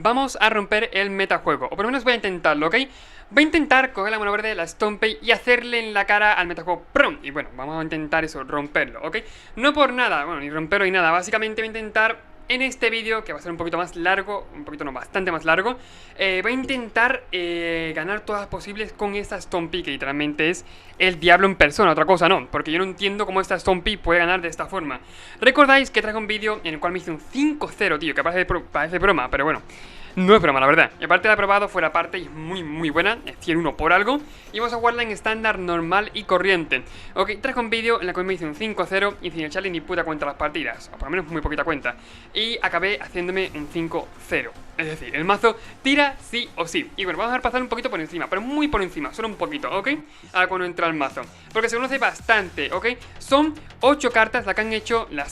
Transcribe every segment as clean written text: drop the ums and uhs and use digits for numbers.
vamos a romper el metajuego. O por lo menos voy a intentarlo, ¿ok? Voy a intentar coger la mano verde, la Stompy, y hacerle en la cara al metajuego ¡prum! Y bueno, vamos a intentar eso, romperlo, ¿ok? No por nada, bueno, ni romperlo ni nada. Básicamente voy a intentar en este vídeo, que va a ser un poquito más largo, un poquito no, bastante más largo, voy a intentar ganar todas las posibles con esta Stompy, que literalmente es el diablo en persona, otra cosa no, porque yo no entiendo cómo esta Stompy puede ganar de esta forma. Recordáis que traje un vídeo en el cual me hice un 5-0, tío, que parece broma, pero bueno, no es broma, la verdad. Y aparte la he probado fuera parte y es muy buena, es 101 por algo. Y vamos a jugarla en estándar, normal y corriente. Ok, traje un vídeo en el cual me hice un 5-0 y sin echarle ni puta cuenta a las partidas, o por lo menos muy poquita cuenta. Y acabé haciéndome un 5-0. Es decir, el mazo tira sí o sí. Y bueno, vamos a dejar pasar un poquito por encima, pero muy por encima, solo un poquito, ¿ok? Ahora cuando entra el mazo, porque se conoce bastante, ¿ok? Son 8 cartas las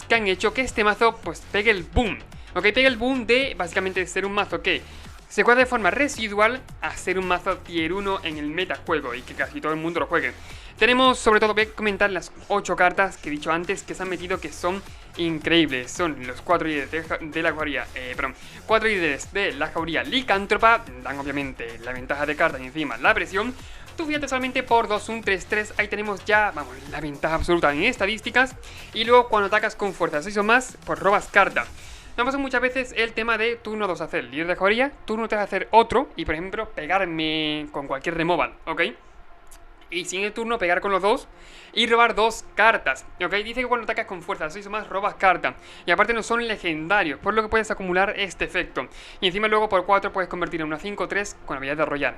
que han hecho que este mazo pues pegue el boom. Ok, pega el boom de básicamente ser un mazo que se juega de forma residual a ser un mazo tier 1 en el metajuego y que casi todo el mundo lo juegue. Tenemos, sobre todo, voy a comentar las 8 cartas que he dicho antes que se han metido, que son increíbles. Son los 4 líderes de la jauría, 4 líderes de la jauría licántropa, dan obviamente la ventaja de carta y encima la presión. Tú fíjate solamente por 2, un 3-3, ahí tenemos ya, vamos, la ventaja absoluta en estadísticas. Y luego cuando atacas con fuerza 6 o más, pues robas carta. Me pasa muchas veces el tema de turno 2 hacer líder de jauría, turno 3 hacer otro y por ejemplo pegarme con cualquier removal, ¿ok? Y sin el turno pegar con los dos y robar 2 cartas, ¿ok? Dice que cuando atacas con fuerza 6 o más robas carta. Y aparte no son legendarios, por lo que puedes acumular este efecto. Y encima luego por 4 puedes convertir en una 5-3 con habilidad de arrollar.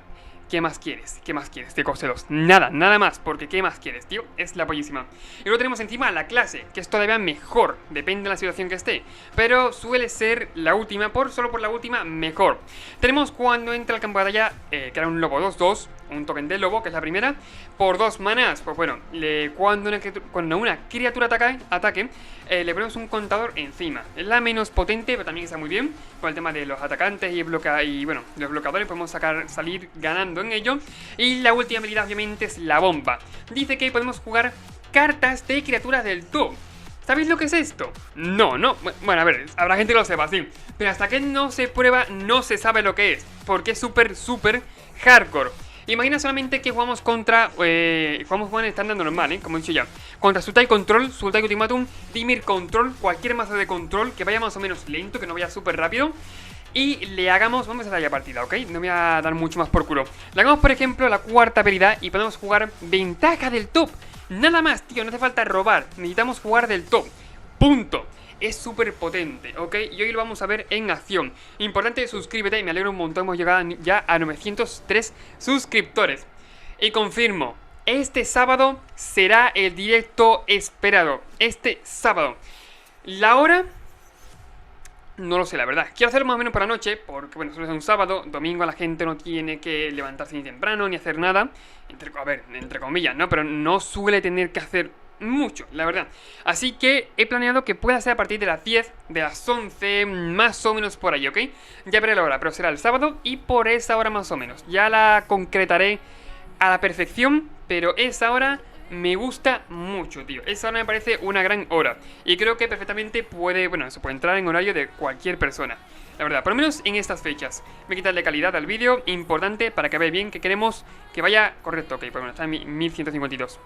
¿Qué más quieres? ¿Qué más quieres de coste 2? Nada, nada más, porque ¿qué más quieres, tío? Es la pollísima. Y luego tenemos encima la clase, que es todavía mejor, depende de la situación que esté. Pero suele ser la última, solo por la última, mejor. Tenemos cuando entra al campo de batalla, que era un lobo 2-2, un token de lobo, que es la primera, por 2 manas. Pues bueno, cuando una criatura ataque, le ponemos un contador encima. Es la menos potente, pero también está muy bien. Con el tema de los atacantes y bueno, los bloqueadores podemos salir ganando en ello. Y la última habilidad obviamente es la bomba. Dice que podemos jugar cartas de criaturas del top. ¿Sabéis lo que es esto? No. Bueno, a ver, habrá gente que lo sepa, sí. Pero hasta que no se prueba, no se sabe lo que es. Porque es súper hardcore. Imagina solamente que jugamos contra... jugamos en estándar normal, como he dicho ya. Contra Sultai Control, Sultai Ultimatum, Dimir Control, cualquier mazo de control que vaya más o menos lento, que no vaya súper rápido. Y le hagamos... Vamos a hacer la partida, ¿ok? No me voy a dar mucho más por culo. Le hagamos, por ejemplo, la cuarta habilidad y podemos jugar ventaja del top. Nada más, tío, no hace falta robar. Necesitamos jugar del top. Punto. Es súper potente, ¿ok? Y hoy lo vamos a ver en acción. Importante, suscríbete, y me alegro un montón. Hemos llegado ya a 903 suscriptores. Y confirmo, este sábado será el directo esperado. Este sábado. La hora... no lo sé, la verdad. Quiero hacerlo más o menos por la noche, porque bueno, solo es un sábado. Domingo la gente no tiene que levantarse ni temprano, ni hacer nada. Entre comillas, ¿no? Pero no suele tener que hacer mucho, la verdad. Así que he planeado que pueda ser a partir de las 10, de las 11, más o menos por ahí, ¿ok? Ya veré la hora, pero será el sábado y por esa hora más o menos. Ya la concretaré a la perfección, pero esa hora... me gusta mucho, tío. Esa hora me parece una gran hora. Y creo que perfectamente puede, bueno, eso puede entrar en horario de cualquier persona. La verdad, por lo menos en estas fechas. Voy a quitarle calidad al vídeo, importante para que veáis bien que queremos que vaya correcto. Ok, pues bueno, está en 1152.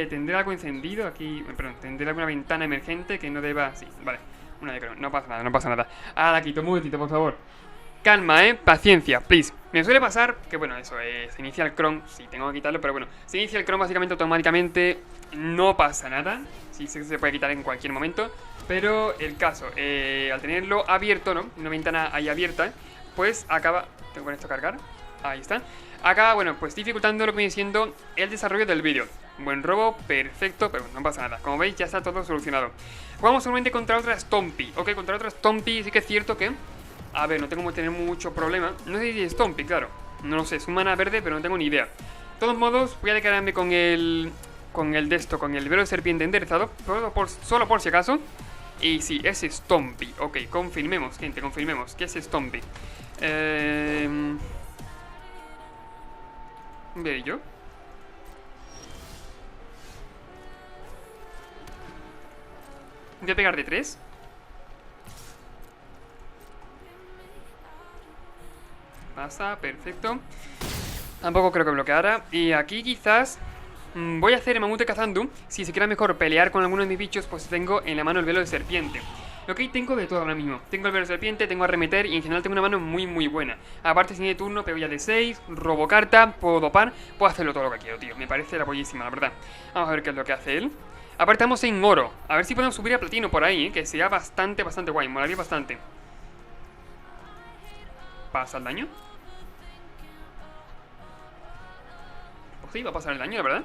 ¿Tendré algo encendido aquí? Perdón, ¿tendré alguna ventana emergente que no deba...? Sí, vale. Una de crono, no pasa nada, no pasa nada. Ah, la quito un momentito, por favor. Calma, paciencia, please. Me suele pasar que, bueno, eso, se inicia el cron. Sí, tengo que quitarlo, pero bueno, se inicia el cron básicamente automáticamente. No pasa nada. Sí, sé que se puede quitar en cualquier momento. Pero el caso, al tenerlo abierto, ¿no? Una ventana ahí abierta, pues acaba... tengo que poner esto a cargar. Ahí está. Acaba, bueno, pues dificultando lo que viene siendo el desarrollo del vídeo. Buen robo, perfecto, pero no pasa nada. Como veis, ya está todo solucionado. Jugamos solamente contra otra Stompy. Ok, contra otra Stompy sí que es cierto que... a ver, no tengo que tener mucho problema. No sé si es Stompy, claro. No lo sé, es un mana verde, pero no tengo ni idea. De todos modos, voy a declararme con el... con el velo de serpiente enderezado. Solo por si acaso. Y sí, es Stompy. Ok, confirmemos, gente, confirmemos que es Stompy. ¿Veré yo? Voy a pegar de 3. Pasa, perfecto. Tampoco creo que bloqueara. Y aquí quizás voy a hacer el mamut de Kazandu. Si se quiera mejor pelear con alguno de mis bichos, pues tengo en la mano el velo de serpiente. Ok, tengo de todo ahora mismo. Tengo el velo de serpiente, tengo arremeter y en general tengo una mano muy buena. Aparte, si de turno, pego ya de 6, robo carta, puedo dopar, puedo hacerlo todo lo que quiero, tío. Me parece la pollísima, la verdad. Vamos a ver qué es lo que hace él. Aparte, estamos en oro. A ver si podemos subir a platino por ahí, que sería bastante guay. Molaría bastante. ¿Pasa el daño? Pues sí, va a pasar el daño, la verdad.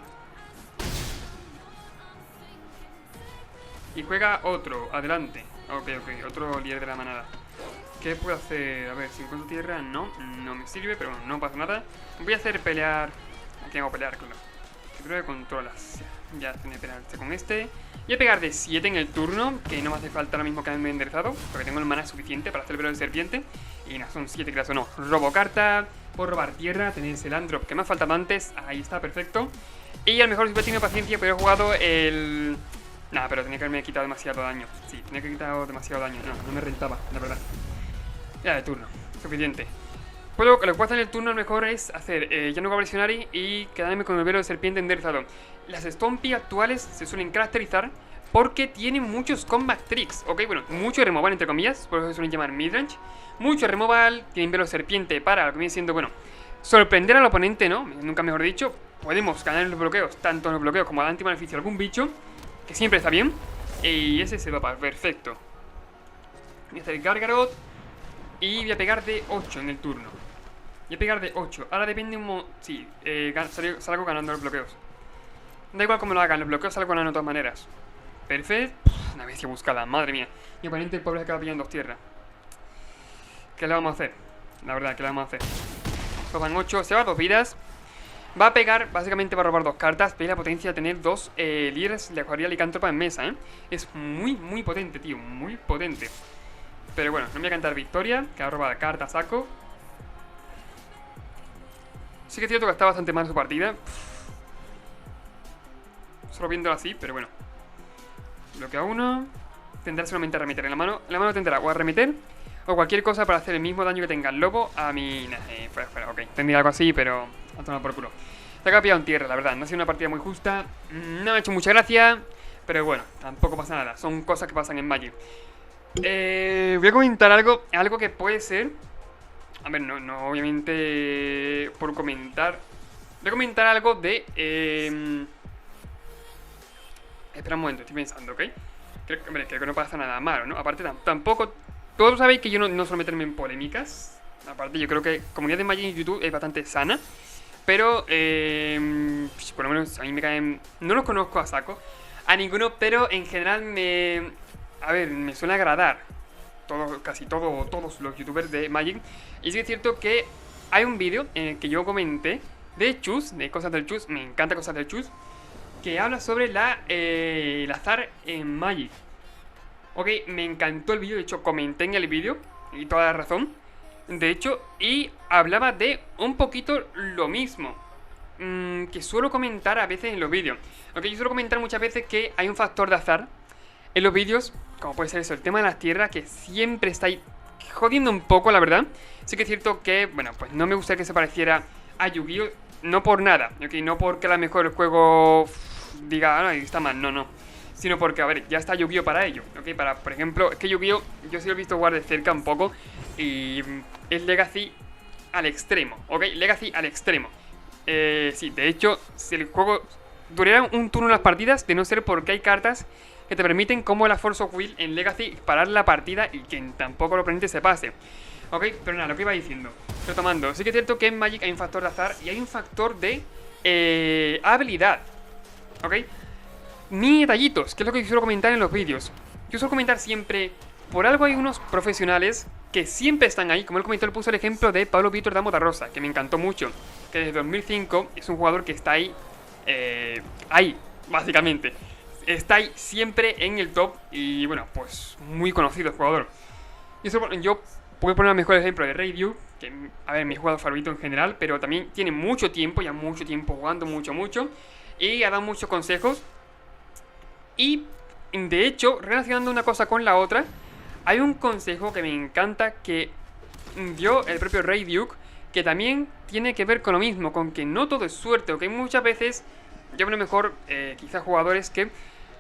Y juega otro, adelante. Ok, otro líder de la manada. ¿Qué puedo hacer? A ver, si encuentro tierra, no me sirve, pero bueno, no pasa nada. Voy a hacer pelear. Aquí hago pelear, claro. Yo creo que controlas. Ya tiene que pelearse con este. Voy a pegar de 7 en el turno, que no me hace falta ahora mismo que me he enderezado, porque tengo el mana suficiente para hacer el velo de serpiente. Y nada, son 7 creas o no. Robo carta, puedo robar tierra, tenéis el Androp que me ha faltado antes. Ahí está, perfecto. Y a lo mejor si hubiera tenido paciencia, podría haber jugado el... Nah, pero tenía que haberme quitado demasiado daño. Sí, tenía que haber quitado demasiado daño. No me rentaba, la verdad. Ya de turno, suficiente. Pues lo que puedo hacer en el turno a lo mejor es hacer ya no Visionary y quedarme con el velo de serpiente enderezado. Las Stompy actuales se suelen caracterizar porque tienen muchos combat tricks, ok, bueno, mucho removal entre comillas, por eso se suelen llamar midrange. Mucho removal, tienen velo de serpiente para lo que viene siendo, bueno, sorprender al oponente, ¿no? Nunca mejor dicho. Podemos ganar en los bloqueos, tanto en los bloqueos como al anti-maleficio de algún bicho, que siempre está bien. Y ese se va para perfecto. Voy a hacer el Gargarot y voy a pegar de 8 en el turno. Voy a pegar de 8. Ahora depende un sí, salgo ganando los bloqueos. Da igual como lo hagan, los bloqueos salgo ganando de todas maneras. Perfecto. Una bestia buscada, madre mía. Mi oponente, el pobre, se acaba pillando 2 tierras. ¿Qué le vamos a hacer? La verdad, ¿qué le vamos a hacer? Toman 8, se va a 2 vidas. Va a pegar, básicamente va a robar 2 cartas. Ve la potencia de tener 2 líderes de acuarela licántropa en mesa, ¿eh? Es muy potente, tío, muy potente. Pero bueno, no me voy a cantar victoria, que ha robado carta, saco. Sí que es cierto que está bastante mal su partida. Solo viéndolo así, pero bueno. Bloquea uno. Tendrá solamente a remeter en la mano. En la mano tendrá o a remeter o cualquier cosa para hacer el mismo daño que tenga el lobo a mi... fuera, ok. Tendría algo así, pero a tomar por culo. Se acaba pillado en tierra, la verdad. No ha sido una partida muy justa. No me ha hecho mucha gracia. Pero bueno, tampoco pasa nada. Son cosas que pasan en Magic. Voy a comentar algo que puede ser... A ver, no obviamente por comentar. Voy a comentar algo de... Espera un momento, estoy pensando, ¿ok? Creo que no pasa nada malo, ¿no? Aparte, tampoco... Todos sabéis que yo no suelo meterme en polémicas. Aparte, yo creo que comunidad de Magic en YouTube es bastante sana. Pero, por lo menos a mí me caen... No los conozco a saco, a ninguno, pero en general me... A ver, me suele agradar casi todos los youtubers de Magic. Y sí es cierto que hay un vídeo en el que yo comenté de Chus, de cosas del Chus, me encanta cosas del Chus, que habla sobre el azar en Magic. Ok, me encantó el vídeo, de hecho comenté en el vídeo, y toda la razón, de hecho, y hablaba de un poquito lo mismo que suelo comentar a veces en los vídeos. Ok, yo suelo comentar muchas veces que hay un factor de azar en los vídeos, como puede ser eso, el tema de las tierras, que siempre está ahí jodiendo un poco, la verdad. Sí que es cierto que, bueno, pues no me gustaría que se pareciera a Yu-Gi-Oh! No por nada, ¿ok? No porque a lo mejor el juego diga, ah, está mal, no. Sino porque, a ver, ya está Yu-Gi-Oh! Para ello, ¿ok? Para, por ejemplo, es que Yu-Gi-Oh! Yo sí lo he visto jugar de cerca un poco y es Legacy al extremo, ¿ok? Legacy al extremo. Sí, de hecho, si el juego durara un turno en las partidas, de no ser porque hay cartas que te permiten, como la Force of Will en Legacy, parar la partida y que tampoco el oponente se pase. Ok, pero nada, lo que iba diciendo, retomando, sí que es cierto que en Magic hay un factor de azar y hay un factor de habilidad. Ok, mini detallitos, que es lo que suelo comentar en los vídeos. Yo suelo comentar siempre, por algo hay unos profesionales que siempre están ahí. Como él comentó, él puso el ejemplo de Pablo Víctor Damo da Rosa, que me encantó mucho, que desde 2005 es un jugador que está ahí, básicamente. Está ahí siempre en el top y bueno, pues muy conocido el jugador. Y eso, yo puedo poner el mejor ejemplo de Raydu, que, a ver, mi jugador favorito en general, pero también tiene mucho tiempo, ya mucho tiempo jugando, mucho, y ha dado muchos consejos. Y de hecho, relacionando una cosa con la otra, hay un consejo que me encanta que dio el propio Ray Duke, que también tiene que ver con lo mismo, con que no todo es suerte, ¿ok? Muchas veces, yo veo mejor, quizás jugadores que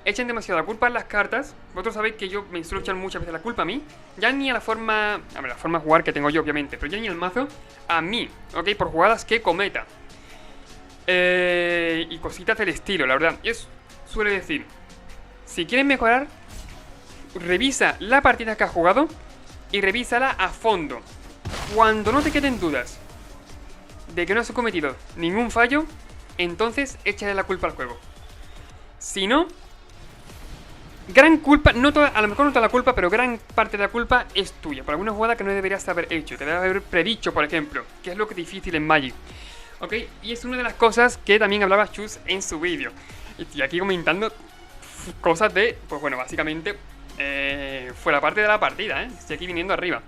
echan demasiada culpa en las cartas. Vosotros sabéis que yo me suelo echar muchas veces la culpa a mí, ya ni a la forma, a ver, la forma de jugar que tengo yo, obviamente, pero ya ni al mazo, a mí, ¿ok? Por jugadas que cometa. Y cositas del estilo, la verdad. Yo suele decir, si quieres mejorar, revisa la partida que has jugado y revísala a fondo. Cuando no te queden dudas de que no has cometido ningún fallo, entonces échale la culpa al juego. Si no, gran culpa, no toda, a lo mejor no toda la culpa, pero gran parte de la culpa es tuya, por alguna jugada que no deberías haber hecho, que deberías haber predicho, por ejemplo, que es lo que es difícil en Magic. ¿Ok? Y es una de las cosas que también hablaba Chus en su vídeo. Y estoy aquí comentando cosas de, pues bueno, básicamente fuera parte de la partida, ¿eh? Estoy aquí viniendo arriba.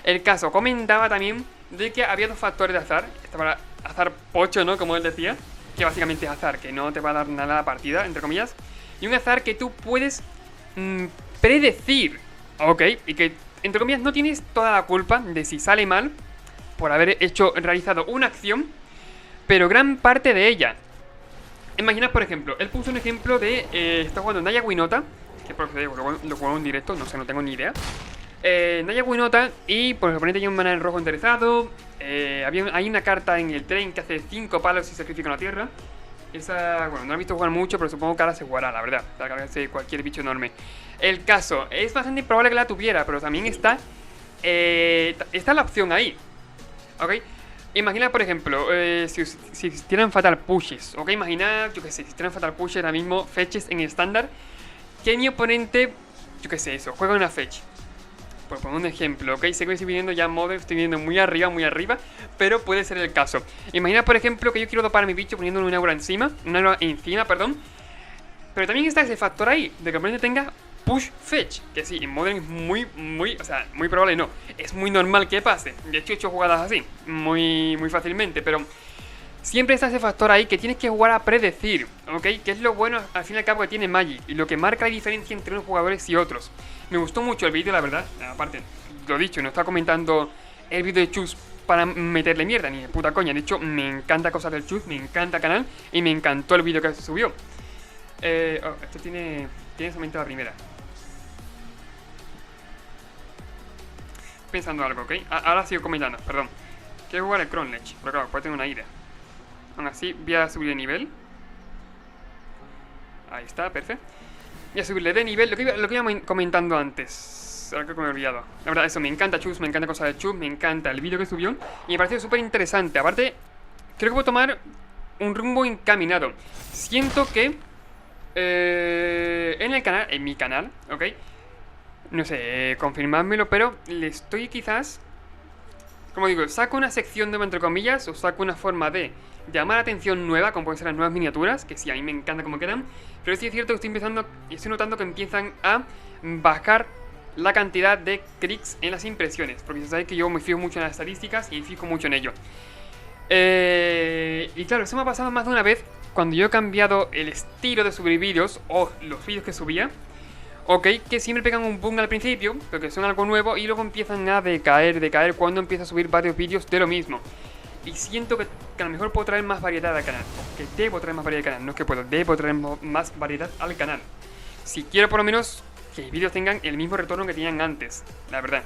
El caso, comentaba también de que había dos factores de azar. Estaba azar pocho, ¿no? Como él decía, que básicamente es azar, que no te va a dar nada a la partida, entre comillas. Y un azar que tú puedes predecir, ¿ok? Y que, entre comillas, no tienes toda la culpa de si sale mal por haber realizado una acción, pero gran parte de ella. Imagina, por ejemplo, él puso un ejemplo de, está jugando Naya Winota, que por lo juego en directo, no sé, no tengo ni idea. Naya Winota y por el oponente tiene un mana en rojo enderezado. Hay una carta en el tren que hace 5 palos y sacrifica una tierra. Esa, bueno, no la he visto jugar mucho, pero supongo que ahora se jugará, la verdad. La cargarse cualquier bicho enorme. El caso, es bastante improbable que la tuviera, pero también está la opción ahí. ¿Ok? Imagina, por ejemplo, si existieran Fatal Pushes. ¿Ok? Imagina, yo que sé, si existieran Fatal Pushes ahora mismo, fetches en estándar, que mi oponente, yo que sé, eso, juega una fetch. Por poner un ejemplo, ¿ok? Sé que estoy viniendo ya Modern, estoy viniendo muy arriba, pero puede ser el caso. Imagina, por ejemplo, que yo quiero dopar a mi bicho poniéndole un aura encima, perdón. Pero también está ese factor ahí, de que el oponente tenga push fetch, que sí, en Modern es muy probable, no, es muy normal que pase. De hecho he hecho jugadas así, muy fácilmente, pero siempre está ese factor ahí que tienes que jugar a predecir, ¿ok? Que es lo bueno al fin y al cabo que tiene Magic y lo que marca la diferencia entre unos jugadores y otros. Me gustó mucho el vídeo, la verdad. Aparte, lo dicho, no estaba comentando el vídeo de Chus para meterle mierda, ni de puta coña. De hecho, me encanta cosas del Chus, me encanta el canal y me encantó el vídeo que se subió. Esto tiene solamente la primera. Pensando algo, ¿ok? Ahora sigo comentando, perdón. Quiero jugar el Crown Ledge, pero claro, puede tener una ira. Aún así, voy a subir de nivel. Ahí está, perfecto. Voy a subirle de nivel, lo que iba comentando antes. Ahora creo que me he olvidado. La verdad, eso, me encanta Chus, me encanta cosas de Chus, me encanta el vídeo que subió. Y me pareció súper interesante. Aparte, creo que voy a tomar un rumbo encaminado. Siento que en mi canal, ¿ok? No sé, confirmádmelo, pero le estoy quizás, como digo, saco una sección nueva entre comillas, o saco una forma de llamar la atención nueva, como pueden ser las nuevas miniaturas, que sí, a mí me encanta cómo quedan, pero sí es cierto que estoy notando que empiezan a bajar la cantidad de clics en las impresiones, porque sabéis que yo me fijo mucho en las estadísticas y me fijo mucho en ello. Y claro, eso me ha pasado más de una vez cuando yo he cambiado el estilo de subir vídeos o los vídeos que subía. Ok, que siempre pegan un boom al principio, porque son algo nuevo, y luego empiezan a decaer cuando empiezo a subir varios vídeos de lo mismo. Y siento que a lo mejor puedo traer más variedad al canal, que debo traer más variedad al canal, no es que puedo, debo traer más variedad al canal. Si quiero por lo menos que los vídeos tengan el mismo retorno que tenían antes, la verdad.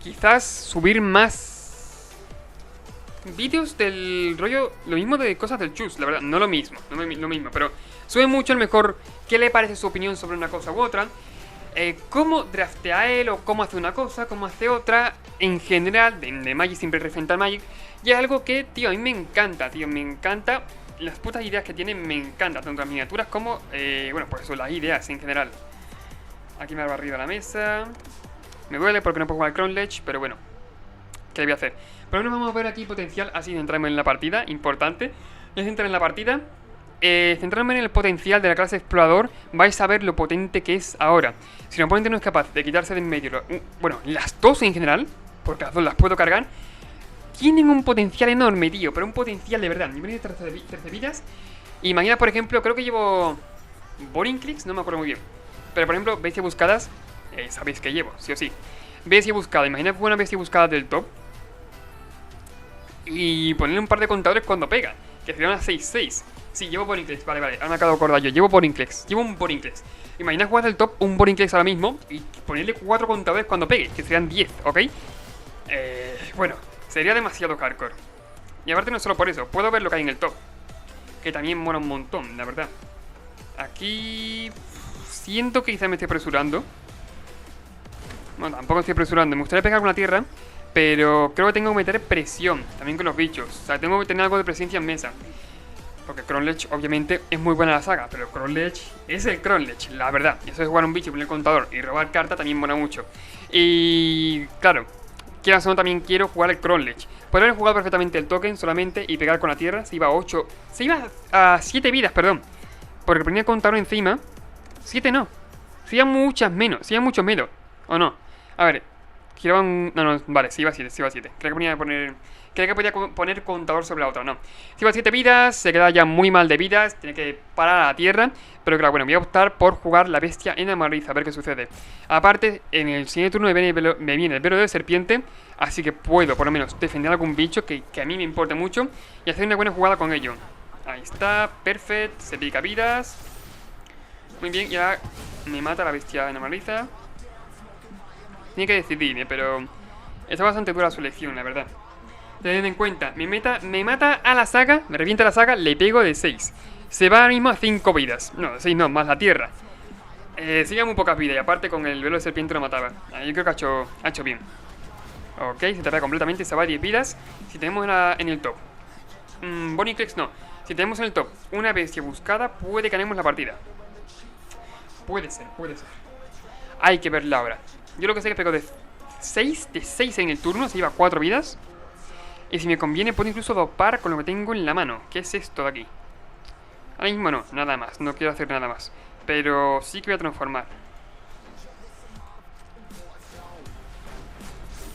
Quizás subir más vídeos del rollo, lo mismo de cosas del Chus, la verdad, no lo mismo, pero sube mucho el mejor qué le parece su opinión sobre una cosa u otra, cómo draftea él o cómo hace una cosa, cómo hace otra, en general, de Magic, siempre referente al Magic, y es algo que, tío, a mí me encanta, las putas ideas que tiene, me encanta, tanto las miniaturas como, bueno, pues eso, las ideas en general. Aquí me ha barrido la mesa, me duele porque no puedo jugar Crown Ledge, pero bueno, ¿qué le voy a hacer? Pero bueno, vamos a ver aquí potencial, así entramos en la partida, importante, ya se entra en la partida. Centrándome en el potencial de la clase explorador, vais a ver lo potente que es ahora. Si el oponente no es capaz de quitarse de en medio, bueno, las dos en general, porque las dos las puedo cargar, tienen un potencial enorme, tío, pero un potencial de verdad. Nivel de tercer vidas. Imagina, por ejemplo, creo que llevo Boring Clicks, no me acuerdo muy bien, pero por ejemplo, veis que buscadas, sabéis que llevo, sí o sí. bestia buscada. Imagina jugar una bestia buscada del top y ponerle un par de contadores cuando pega, que sería una 6-6. Sí, llevo Borinclex, vale, ahora me acabo de acordar yo. Llevo Borinclex, llevo un Borinclex. Imagina jugar del top un Borinclex ahora mismo y ponerle 4 contadores cuando pegue, que serían 10, ¿ok? Bueno, sería demasiado hardcore. Y aparte no solo por eso, puedo ver lo que hay en el top, que también mola un montón, la verdad. Aquí siento que quizá me estoy apresurando. Bueno, tampoco estoy apresurando. Me gustaría pegar con la tierra, pero creo que tengo que meter presión también con los bichos. O sea, tengo que tener algo de presencia en mesa. Porque Cronlech obviamente es muy buena la saga, pero Cronlech es el Cronlech, la verdad. Eso de jugar un bicho y poner el contador y robar carta también mola mucho. Y claro, quieras o no, también quiero jugar el Cronlech. Podría haber jugado perfectamente el token solamente y pegar con la tierra. Se iba a 8, se iba a 7 vidas, perdón. Porque ponía el contador encima. 7 no, se iba muchas menos, se iba mucho menos. ¿O no? A ver, giraban... No, vale, se iba a 7, se iba a 7. Creo que podía poner contador sobre la otra, no. Se iba a 7 vidas, se queda ya muy mal de vidas, tiene que parar a la tierra. Pero claro, bueno, voy a optar por jugar la bestia en Amarriza, a ver qué sucede. Aparte, en el siguiente turno me viene el velo de serpiente, así que puedo por lo menos defender algún bicho que a mí me importe mucho y hacer una buena jugada con ello. Ahí está, perfecto, se pica vidas. Muy bien, ya me mata la bestia en Amarriza. Tiene que decidir, pero está bastante dura su elección, la verdad. Tened en cuenta, me mata a la saga, me revienta la saga, le pego de 6. Se va ahora mismo a 5 vidas. No, 6 no, más la tierra. Sigue muy pocas vidas y aparte con el velo de serpiente lo mataba. Yo creo que ha hecho bien. Ok, se tapa completamente, se va a 10 vidas. Si tenemos en el top Borinclex no. Si tenemos en el top una bestia buscada, puede que ganemos la partida. Puede ser. Hay que verla ahora. Yo lo que sé es que pego de 6 en el turno, se lleva 4 vidas. Y si me conviene puedo incluso dopar con lo que tengo en la mano. ¿Qué es esto de aquí? Ahora mismo no, nada más, no quiero hacer nada más. Pero sí que voy a transformar.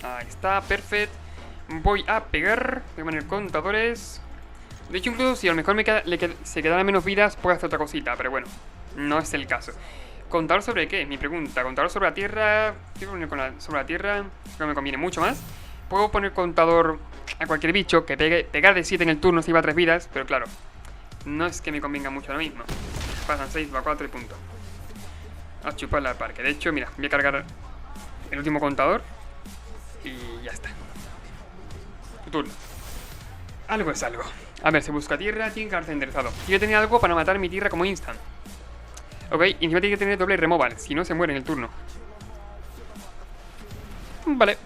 Ahí está, perfecto. Voy a pegar, voy a poner contadores. De hecho incluso si a lo mejor se quedaran menos vidas, puedo hacer otra cosita, pero bueno, no es el caso. ¿Contador sobre qué? Mi pregunta. ¿Contador sobre la tierra? ¿Qué poner sobre la tierra? Creo que me conviene mucho más. Puedo poner contador a cualquier bicho que pegar de 7 en el turno si va a 3 vidas, pero claro, no es que me convenga mucho ahora mismo. Pasan 6, va a 4 y punto. A chuparla al parque. De hecho, mira, voy a cargar el último contador y ya está. Tu turno. Algo es algo. A ver, se busca tierra, tiene que quedarse enderezado. Quiero tener algo para matar mi tierra como instant. Ok, y encima tiene que tener doble removal, si no se muere en el turno. Vale.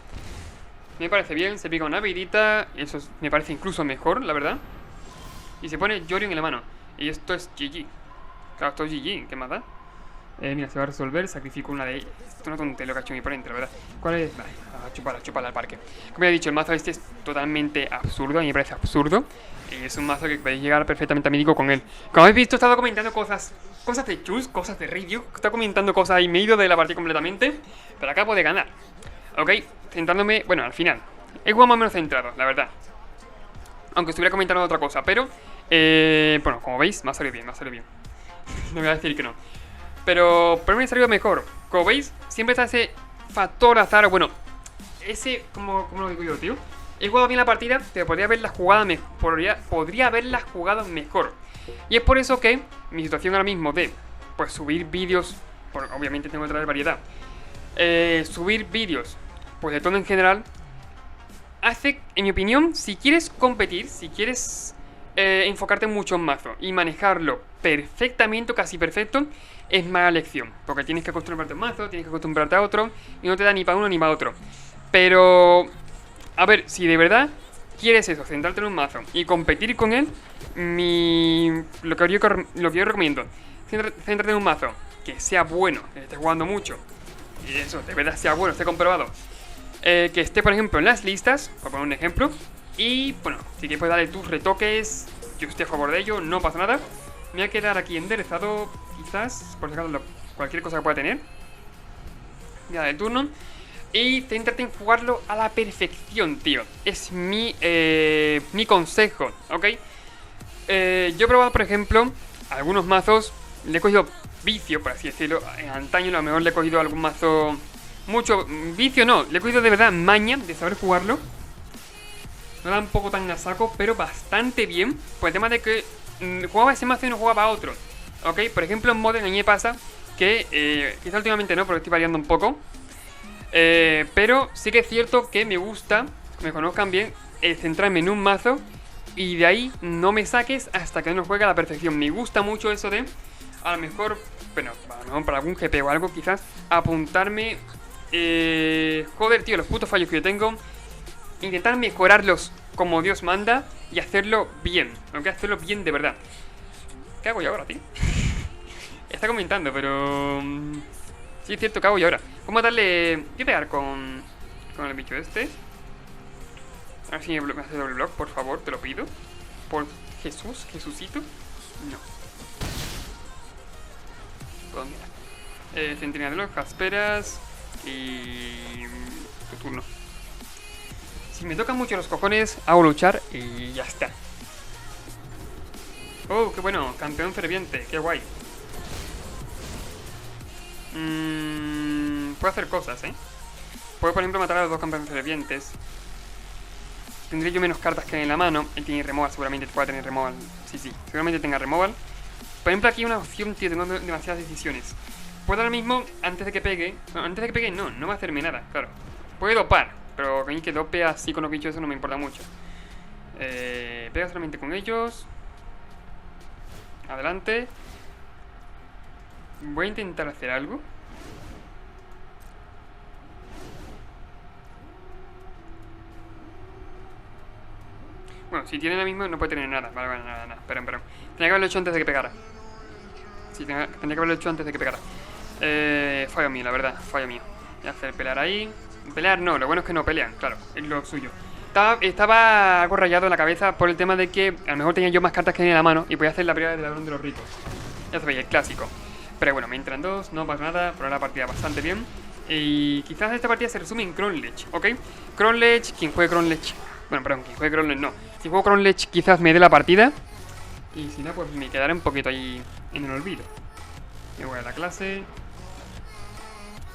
Me parece bien, se pica una vidita. Eso me parece incluso mejor, la verdad. Y se pone Yorion en la mano. Y esto es GG. Claro, esto es GG, ¿qué más da? Mira, se va a resolver, sacrifico una de ellas. Esto es una tontería lo que ha hecho mi oponente, la verdad. ¿Cuál es? Vale, a chuparla al parque. Como ya he dicho, el mazo este es totalmente absurdo, a mí me parece absurdo. Y es un mazo que podéis llegar perfectamente a mítico con él. Como habéis visto, he estado comentando cosas de chus, cosas de review. He estado comentando cosas y me he ido de la partida completamente. Pero acabo de ganar. Ok, centrándome, bueno, al final. He jugado más o menos centrado, la verdad. Aunque estuviera comentando otra cosa, pero bueno, como veis, me ha salido bien, No voy a decir que no. Pero mí me ha salido mejor. Como veis, siempre está ese factor azar. Bueno, ese, ¿cómo lo digo yo, tío? He jugado bien la partida, pero podría haberla jugado mejor. Y es por eso que mi situación ahora mismo de pues subir vídeos, obviamente tengo que traer variedad. Subir vídeos, pues de todo en general, hace, en mi opinión, si quieres competir, si quieres enfocarte mucho en mazo y manejarlo perfectamente, casi perfecto, es mala elección. Porque tienes que acostumbrarte a un mazo, tienes que acostumbrarte a otro, y no te da ni para uno ni para otro. Pero, a ver, si de verdad quieres eso, centrarte en un mazo y competir con él, lo que yo recomiendo, céntrate en un mazo que sea bueno, que esté jugando mucho, y eso, de verdad sea bueno, esté comprobado. Que esté, por ejemplo, en las listas, por poner un ejemplo. Y, bueno, si que puedes darle tus retoques, yo estoy a favor de ello, no pasa nada. Me voy a quedar aquí enderezado, quizás, por si acaso cualquier cosa que pueda tener. Ya del turno. Y céntrate en jugarlo a la perfección, tío. Es mi consejo, ¿ok? Yo he probado, por ejemplo, algunos mazos. Le he cogido vicio, por así decirlo. En antaño a lo mejor le he cogido algún mazo mucho vicio, no, le he cogido de verdad maña de saber jugarlo. No da un poco tan a saco, pero bastante bien. Por el tema de que jugaba ese mazo y no jugaba a otro. Ok, por ejemplo en Modern a mí me pasa que, quizá últimamente no, porque estoy variando un poco. Pero sí que es cierto que me gusta, me conozcan bien, centrarme en un mazo y de ahí no me saques hasta que no juegue a la perfección. Me gusta mucho eso de, a lo mejor, bueno, a lo mejor para algún GP o algo quizás, apuntarme, joder, tío, los putos fallos que yo tengo, intentar mejorarlos como Dios manda y hacerlo bien, aunque hacerlo bien de verdad. ¿Qué hago yo ahora, tío? Está comentando, pero... sí, es cierto, ¿qué hago yo ahora? Vamos a darle... Voy a pegar con el bicho este. A ver si me hace doble block, por favor, te lo pido. Por Jesús, Jesucito. No. Pues mira. Centinela de los Jasperas. Y... tu turno. Si me tocan mucho los cojones, hago luchar y ya está. Oh, qué bueno, campeón ferviente, qué guay. Puedo hacer cosas, Puedo, por ejemplo, matar a los dos campeones fervientes. Tendré yo menos cartas que en la mano. Él tiene removal, seguramente pueda tener removal. Sí, seguramente tenga removal. Por ejemplo, aquí hay una opción, tío, tengo demasiadas decisiones. Puedo ahora mismo, antes de que pegue... No, antes de que pegue no va a hacerme nada, claro. Puede dopar, pero con que dope así con los bichos eso no me importa mucho. Pega solamente con ellos. Adelante. Voy a intentar hacer algo. Bueno, si tiene la misma no puede tener nada. Vale, nada. Espera. Tenía que haberlo hecho antes de que pegara. Sí, tenía que haberlo hecho antes de que pegara. Fallo mío, la verdad, fallo mío. Voy a hacer pelear ahí. Pelear no, lo bueno es que no pelean, claro, es lo suyo. Estaba algo rayado en la cabeza por el tema de que a lo mejor tenía yo más cartas que en la mano y podía hacer la primera del ladrón de los ricos. Ya sabéis, el clásico. Pero bueno, me entran dos, no pasa nada, por la partida bastante bien. Y quizás esta partida se resume en Cronlech, ¿ok? Cronlech, quien juegue Cronlech... Bueno, perdón, quien juegue Cronlech no. Si juego Cronlech quizás me dé la partida. Y si no, pues me quedaré un poquito ahí en el olvido. Me voy a la clase.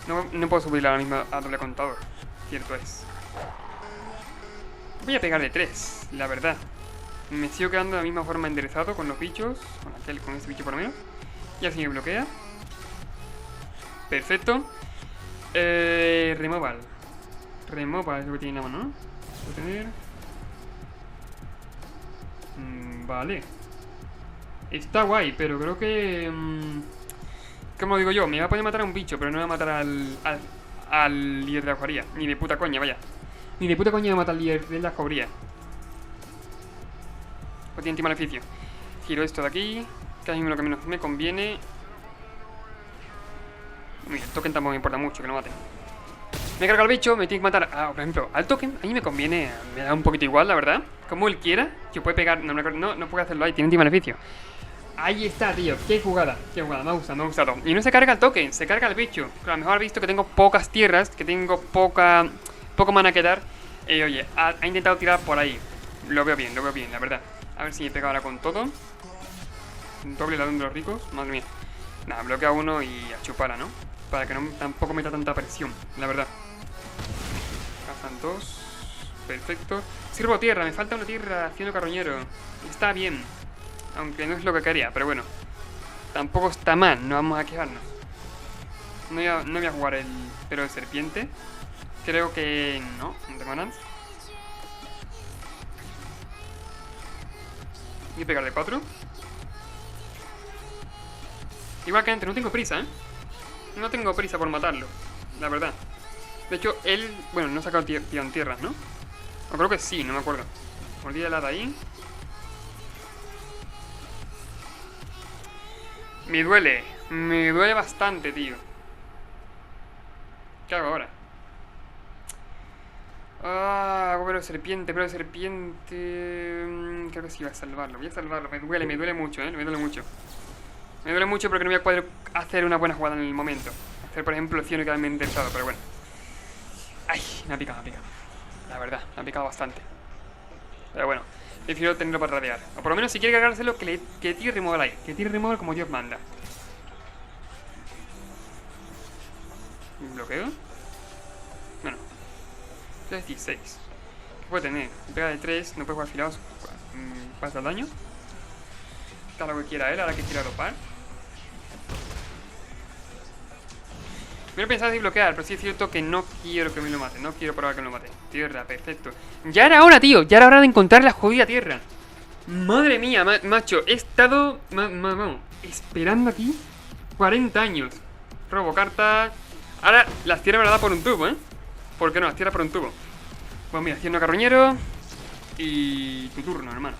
No puedo subirla ahora mismo a doble contador. Cierto es. Voy a pegar de 3, la verdad. Me sigo quedando de la misma forma enderezado con los bichos. Con este bicho por lo menos. Y así me bloquea. Perfecto. Removal. Removal es lo que tiene en la mano, ¿no? Puedo tener... vale. Está guay, pero creo que... como digo yo, me va a poder matar a un bicho, pero no me va a matar al líder de la jauría. Ni de puta coña, vaya. Ni de puta coña me mata al líder de la jauría. O tiene antimaleficio. Giro esto de aquí, que es lo que menos me conviene. Mira, el token tampoco me importa mucho, que no mate. Me carga el bicho, me tiene que matar. Por ejemplo, al token, a mí me conviene. Me da un poquito igual, la verdad. Como él quiera, que puede pegar. No puede hacerlo ahí, tiene antimaleficio. Ahí está, tío, qué jugada, me ha gustado. Y no se carga el token, se carga el bicho. A lo mejor ha visto que tengo pocas tierras, que tengo poco mana que dar. Oye, ha intentado tirar por ahí. Lo veo bien, la verdad. A ver si me pega ahora con todo. Doble ladrón de los ricos, madre mía. Nada, bloquea uno y a chupara, ¿no? Para que no tampoco meta tanta presión, la verdad. Pasan dos. Perfecto. Sirvo tierra, me falta una tierra haciendo carroñero. Está bien. Aunque no es lo que quería, pero bueno. Tampoco está mal, no vamos a quejarnos. No voy a jugar el pelo de serpiente. Creo que no tengo nada. Voy a pegar de 4. Igual que antes, no tengo prisa, No tengo prisa por matarlo, la verdad. De hecho, él, bueno, no ha sacado tirón tierras, ¿no? O creo que sí, no me acuerdo. Olvida la de ahí. Me duele bastante, tío. ¿Qué hago ahora? Pero serpiente. Creo que sí voy a salvarlo. Me duele mucho, me duele mucho. Me duele mucho porque no voy a poder hacer una buena jugada en el momento. Hacer, por ejemplo, el cielo y quedarme interesado, pero bueno. Ay, me ha picado. La verdad, me ha picado bastante. Pero bueno, prefiero tenerlo para radear. O por lo menos si quiere cargárselo, que tire removal ahí. Que tire removal como Dios manda. Bloqueo. 16. ¿Qué puede tener? Pega de 3, no puede jugar afilados. ¿Pasa el daño? Está lo que quiera él, ahora que quiera dopar. Me he pensado si bloquear, pero sí es cierto que no quiero que me lo mate. No quiero probar que me lo mate. Tierra, perfecto. Ya era hora, tío. Ya era hora de encontrar la jodida tierra. Madre mía, macho. He estado vamos, esperando aquí 40 años. Robo cartas. Ahora las tierras me las da por un tubo, ¿eh? ¿Por qué no? Las tierras por un tubo. Pues mira, haciendo carroñero. Y tu turno, hermano.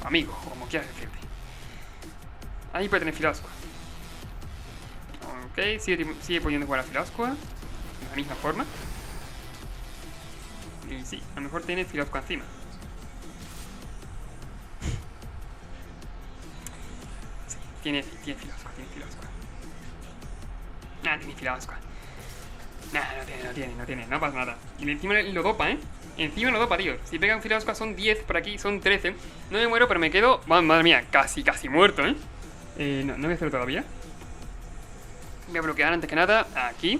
Amigo, como quieras decirte. Ahí puede tener filasco. Ok, sigue pudiendo jugar a Filascua de la misma forma. Y sí, a lo mejor tiene Filascua encima. Sí, tiene Filascua, tiene Filascua. Nah, tiene Filascua. Nah, no tiene, no pasa nada. Y encima lo dopa, Encima lo dopa, tío. Si pega un Filascua son 10, por aquí son 13. No me muero, pero me quedo, madre mía, casi muerto, no voy a hacer todavía. Voy a bloquear antes que nada aquí.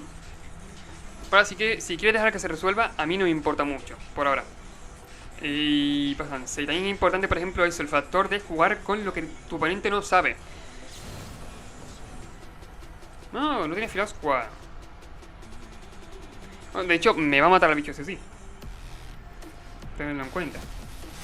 Ahora sí que si quieres dejar que se resuelva, a mí no me importa mucho, por ahora. Y pasan 6. También es importante, por ejemplo, eso, el factor de jugar con lo que tu oponente no sabe. No tiene Filascua. Bueno, de hecho, me va a matar al bicho ese sí. Tenedlo en cuenta.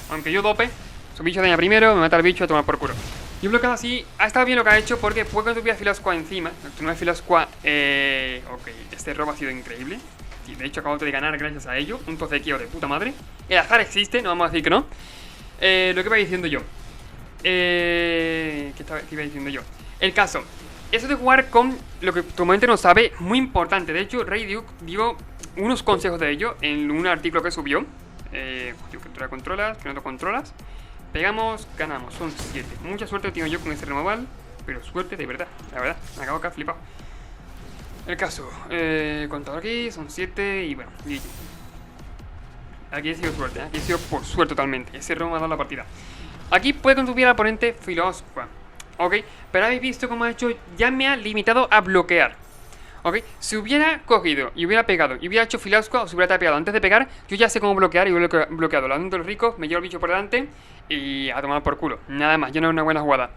Aunque yo dope, su bicho daña primero, me mata al bicho a tomar por culo. Yo he bloqueado así, ha estado bien lo que ha hecho porque puedo que tuviera Filascua encima. No es Filascua, ok, este robo ha sido increíble. Y de hecho acabo de ganar gracias a ello. Un tocequeo de puta madre. El azar existe, no vamos a decir que no. Lo que iba diciendo yo. ¿Qué iba diciendo yo? El caso, eso de jugar con lo que tu oponente no sabe, muy importante. De hecho, Rey Duke dio unos consejos de ello en un artículo que subió. Que tú controlas, que no te controlas. Pegamos, ganamos, son 7. Mucha suerte tengo yo con ese removal, pero suerte de verdad, la verdad, me acabo acá flipado. El caso, contador aquí, son 7 y bueno, GG. Aquí he sido suerte, aquí he sido por suerte totalmente, ese removal me ha dado la partida. Aquí puede contribuir al oponente Filascua, ok, pero habéis visto cómo ha hecho, ya me ha limitado a bloquear. Ok, si hubiera cogido y hubiera pegado y hubiera hecho Filascua o se hubiera tapeado antes de pegar, yo ya sé cómo bloquear y hubiera bloqueado la de los ricos, me llevo el bicho por delante y a tomar por culo. Nada más, yo no es una buena jugada.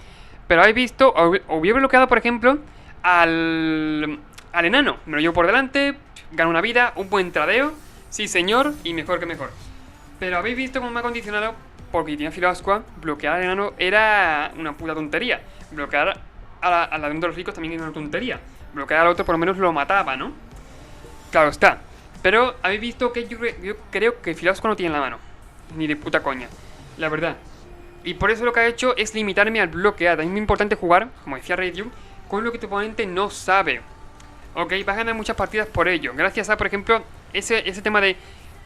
Pero habéis visto, o hubiera bloqueado, por ejemplo, al enano. Me lo llevo por delante, gano una vida, un buen tradeo, sí señor, y mejor que mejor. Pero habéis visto cómo me ha condicionado, porque tiene Filascua, bloquear al enano era una puta tontería. Bloquear a la de los ricos también era una tontería. Bloquear al otro por lo menos lo mataba, ¿no? Claro está. Pero habéis visto que yo creo que Filascua no tiene en la mano. Ni de puta coña, la verdad. Y por eso lo que ha hecho es limitarme al bloquear. Es muy importante jugar, como decía Radio, con lo que tu oponente no sabe. Ok, vas a ganar muchas partidas por ello. Gracias a, por ejemplo, ese tema de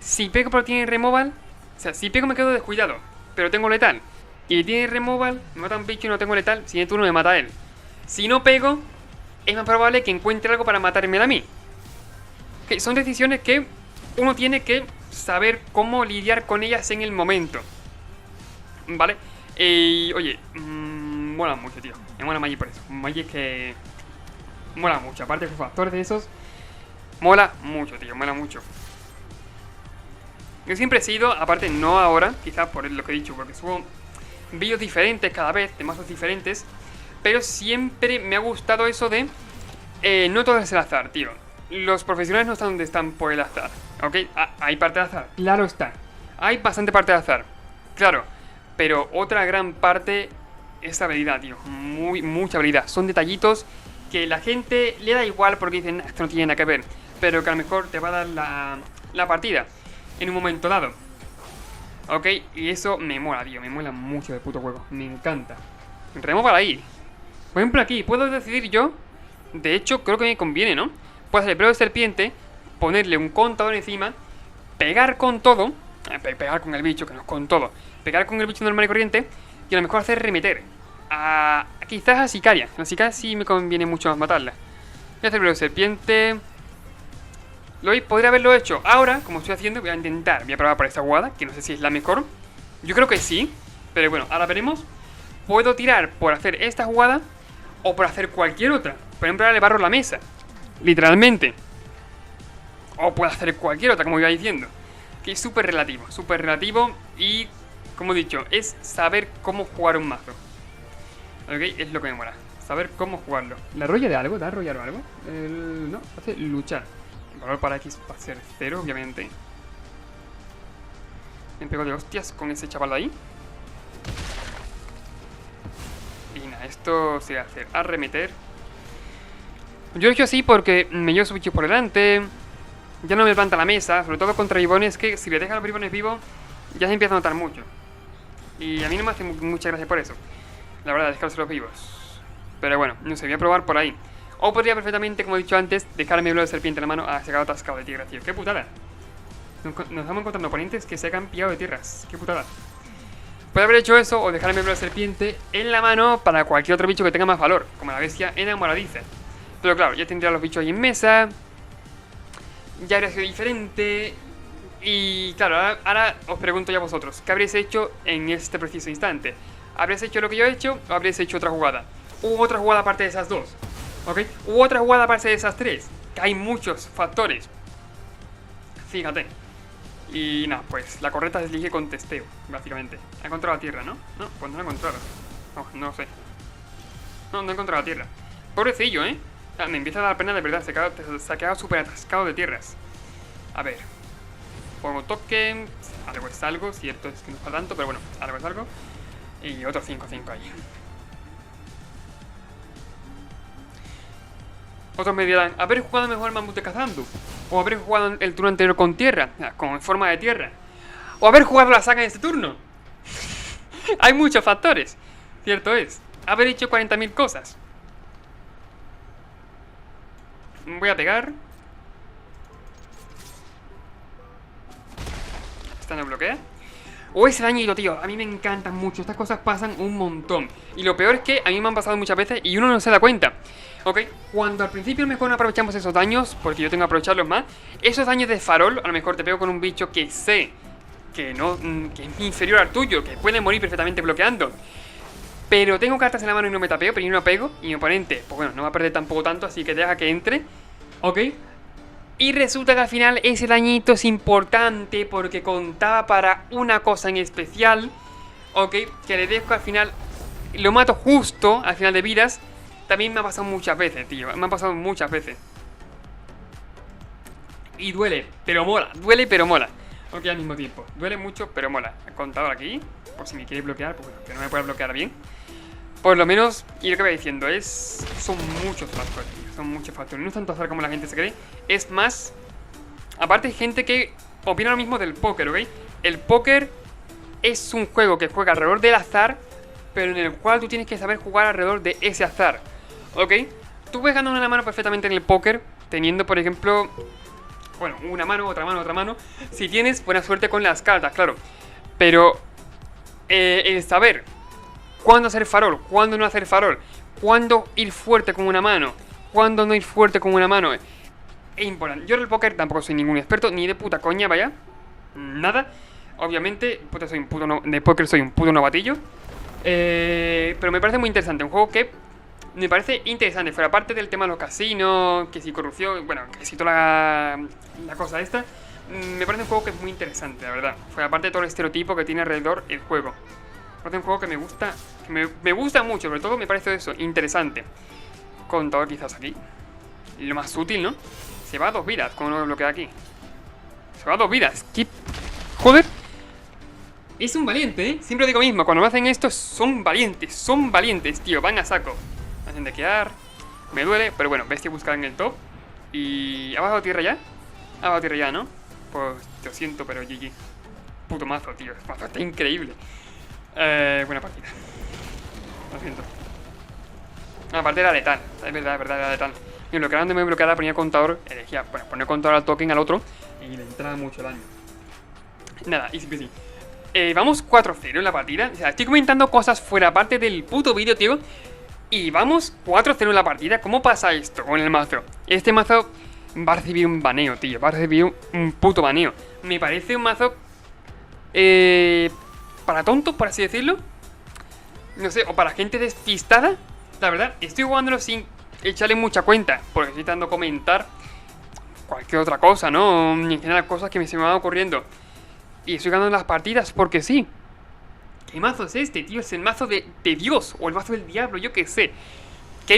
si pego pero tiene removal. O sea, si pego me quedo descuidado, pero tengo letal. Y tiene removal, me mata un bicho y no tengo letal. Siguiente turno me mata a él. Si no pego, es más probable que encuentre algo para matarme a mí. Okay, son decisiones que uno tiene que saber cómo lidiar con ellas en el momento. ¿Vale? Oye, mola mucho, tío. Me mola Magic por eso. Magic que mola mucho. Aparte de factores de esos, mola mucho, tío. Mola mucho. Yo siempre he sido, aparte no ahora, quizás por lo que he dicho, porque subo vídeos diferentes cada vez, de mazos diferentes. Pero siempre me ha gustado eso de no todo es el azar, tío. Los profesionales no están donde están por el azar, ¿ok? Hay parte de azar, claro está. Hay bastante parte de azar, claro. Pero otra gran parte es habilidad, tío. Mucha habilidad. Son detallitos que la gente le da igual porque dicen, esto no tiene nada que ver. Pero que a lo mejor te va a dar la partida en un momento dado. ¿Ok? Y eso me mola, tío. Me mola mucho de puto juego. Me encanta. Removal ahí. Por ejemplo aquí, puedo decidir yo. De hecho, creo que me conviene, ¿no? Puedo hacer el pelo de serpiente, ponerle un contador encima, pegar con todo. Pegar con el bicho, que no es con todo. Pegar con el bicho normal y corriente. Y a lo mejor hacer remeter quizás a Sicaria. La Sicaria sí me conviene mucho más matarla. Voy a hacer el pelo de serpiente. Podría haberlo hecho ahora, como estoy haciendo. Voy a intentar, voy a probar por esta jugada, que no sé si es la mejor. Yo creo que sí, pero bueno, ahora veremos. Puedo tirar por hacer esta jugada o por hacer cualquier otra. Por ejemplo, ahora le barro la mesa, literalmente. O puede hacer cualquier otra, como iba diciendo. Que es súper relativo y, como he dicho, es saber cómo jugar un mazo. Ok, es lo que me mola. Saber cómo jugarlo. ¿La arrolla de algo? ¿Da arrollar o algo? No, hace luchar. El valor para X va a ser 0, obviamente. Me pego de hostias con ese chaval de ahí. Y nada, esto se va a hacer arremeter. Yo lo he hecho así porque me llevo su bicho por delante. Ya no me levanta la mesa, sobre todo contra bribones, que si le dejan los bribones vivos ya se empieza a notar mucho. Y a mí no me hace mucha gracia por eso, la verdad, dejárselos vivos. Pero bueno, no sé, voy a probar por ahí. O podría perfectamente, como he dicho antes, dejarme el vuelo de serpiente en la mano. Ah, se ha quedado atascado de tierra, tío. ¡Qué putada! Nos estamos encontrando oponentes que se han pillado de tierras. ¡Qué putada! Puede haber hecho eso o dejarme el vuelo de serpiente en la mano para cualquier otro bicho que tenga más valor, como la bestia enamoradiza. Pero claro, ya tendría los bichos ahí en mesa. Ya habría sido diferente. Y claro, ahora os pregunto ya vosotros, ¿qué habréis hecho en este preciso instante? ¿Habréis hecho lo que yo he hecho o habréis hecho otra jugada? ¿U otra jugada aparte de esas dos? ¿Ok? ¿U otra jugada aparte de esas tres? Que hay muchos factores. Fíjate. Y nada, pues la correcta se elige con testeo, básicamente. Ha encontrado la tierra, ¿no? No, pues no la he encontrado. No sé. No he encontrado la tierra. Pobrecillo, ¿eh? Me empieza a dar pena de verdad, se ha quedado súper atascado de tierras. A ver. Pongo toque. Algo es algo, cierto es que no está tanto, pero bueno, algo es algo. Y otro 5-5 ahí. Otros me dirán, haber jugado mejor el mamut de Cazandu. O haber jugado el turno anterior con tierra, con forma de tierra. O haber jugado la saga en este turno. Hay muchos factores, cierto es. Haber hecho 40.000 cosas. Voy a pegar. Esta no bloquea. O ese dañito, tío. A mí me encantan mucho. Estas cosas pasan un montón. Y lo peor es que a mí me han pasado muchas veces y uno no se da cuenta. Ok, cuando al principio a lo mejor no aprovechamos esos daños, porque yo tengo que aprovecharlos más. Esos daños de farol, a lo mejor te pego con un bicho que sé que no, que es inferior al tuyo, que puede morir perfectamente bloqueando. Pero tengo cartas en la mano y no me tapeo, pero yo no pego. Y mi oponente, pues bueno, no va a perder tampoco tanto, así que deja que entre. Ok. Y resulta que al final ese dañito es importante porque contaba para una cosa en especial. Ok, que le dejo al final, lo mato justo al final de vidas. También me ha pasado muchas veces, tío. Me ha pasado muchas veces. Y duele, pero mola. Duele, pero mola. Ok, al mismo tiempo. Duele mucho, pero mola. El contador aquí, por si me quiere bloquear, pues bueno, que no me pueda bloquear bien. Por lo menos, y lo que voy diciendo es... Son muchos factores, tío. Son muchos factores. No es tanto azar como la gente se cree. Es más... Aparte hay gente que opina lo mismo del póker, ¿ok? El póker es un juego que juega alrededor del azar, pero en el cual tú tienes que saber jugar alrededor de ese azar. ¿Ok? Tú puedes ganar una mano perfectamente en el póker, teniendo, por ejemplo, bueno, una mano, otra mano. Si tienes buena suerte con las cartas, claro. Pero el saber cuándo hacer farol, cuándo no hacer farol, cuándo ir fuerte con una mano, cuándo no ir fuerte con una mano, es importante. Yo en el póker tampoco soy ningún experto, ni de puta coña, vaya. Nada. Obviamente, de póker soy un puto novatillo. Pero me parece muy interesante, un juego que me parece interesante, fuera parte del tema de los casinos, que si corrupción, bueno, que si toda la cosa esta. Me parece un juego que es muy interesante, la verdad. Fuera parte de todo el estereotipo que tiene alrededor el juego. Me parece un juego que me gusta, me gusta mucho, sobre todo me parece eso, interesante. Contador quizás aquí. Lo más útil, ¿no? Se va a 2 vidas, como no lo bloquea aquí. Se va a 2 vidas. ¿Qué? Joder. Es un valiente, ¿eh? Siempre digo lo mismo, cuando me hacen esto son valientes, tío, van a saco. Me hacen dequear, me duele, pero bueno, bestia buscada en el top. Y... ¿ha bajado tierra ya? Ha bajado tierra ya, ¿no? Pues lo siento, pero GG. Puto mazo, tío, este mazo está increíble. Buena partida. Lo siento. Aparte era letal, es verdad, era letal. Y bloqueando me bloqueaba, ponía contador, elegía, bueno, poner contador al token al otro y le entraba mucho daño. Nada, easy peasy. Vamos 4-0 en la partida. O sea, estoy comentando cosas fuera parte del puto vídeo, tío. Y vamos 4-0 en la partida. ¿Cómo pasa esto con el mazo? Este mazo va a recibir un baneo, tío. Va a recibir un puto baneo. Me parece un mazo... para tontos, por así decirlo. No sé, o para gente despistada. La verdad, estoy jugándolo sin echarle mucha cuenta, porque estoy intentando comentar cualquier otra cosa, ¿no? En general, cosas que se me van ocurriendo. Y estoy ganando las partidas porque sí. ¿Qué mazo es este, tío? Es el mazo de Dios o el mazo del diablo, yo qué sé.